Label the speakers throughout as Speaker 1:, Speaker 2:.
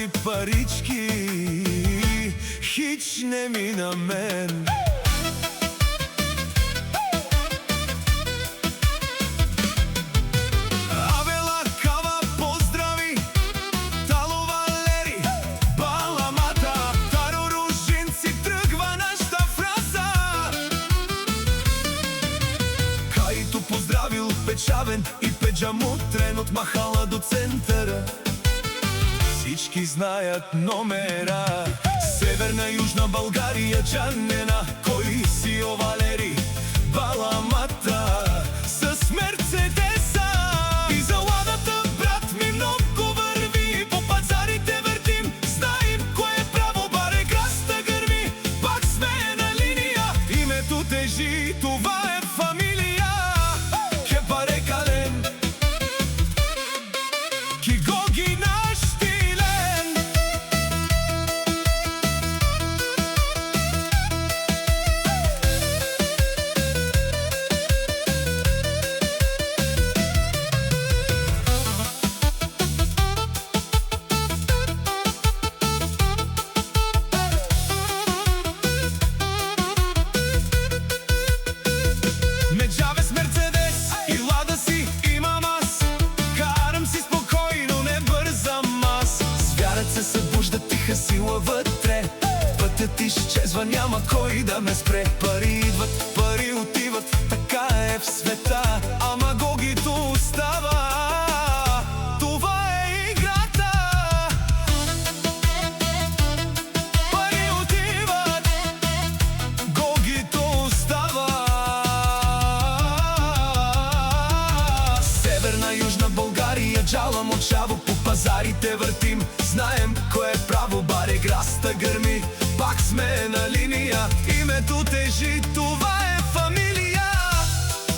Speaker 1: и парички, хич не ми на мен. Авела Кава поздрави, Тало Валери, Баламата, Таро Ружинци, тръгва нашата фраза. Каито поздравил Печавен и Педжамутрен от махала до центъра. Всички знаят номера. Северна, Южна България, Джанена, кой си о Валери, Баламата с Мерцедеса. И за ладата, брат ми, много върви, по пазарите въртим, знаем кое е право, баре краста гърми, пак сме на линия, името тежи, това е фамилия. Ке баре кален, ки гоги наш стилен. Меджаве с Мерцедес и Лада си имам аз, карам си спокойно, не бързам аз. С вярата се събужда тиха сила вътре, пътят изчезва, няма кой да ме спре. Пари идват, пари отиват, така е в света, ама гогито остава. Това е играта. Пари отиват, гогито остава. Северна, Южна България, джала мочаво, по пазарите въртим, знаем кое е право, баре граста гърми, пак сме на линия, името тежи, това е фамилия.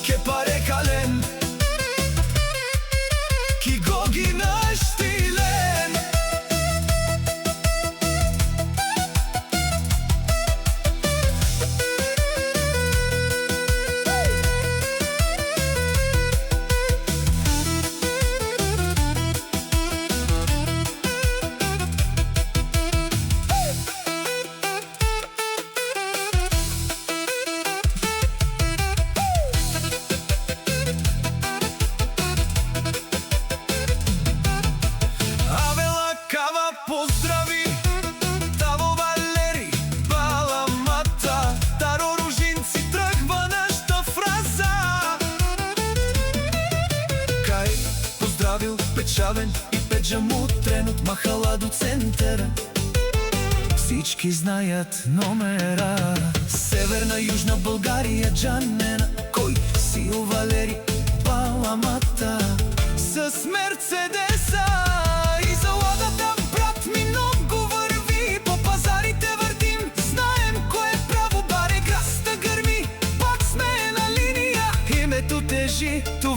Speaker 1: Ке паре кален, ки гоги наш стилен. Авела Кава поздрави, Тало Валери, Баламата, Таро Ружинци, тръгва нашата фраза. Кай поздравил Печавен и Педжамутрен от махала до центъра. Всички знаят номера. Северна, Южна България, Джанена, кой си о Валери, Баламата с Мерцедеса. И за ладата, брат ми, много върви, по пазарите въртим, знаем кое е право, баре граста гърми, пак сме на линия, името тежи, това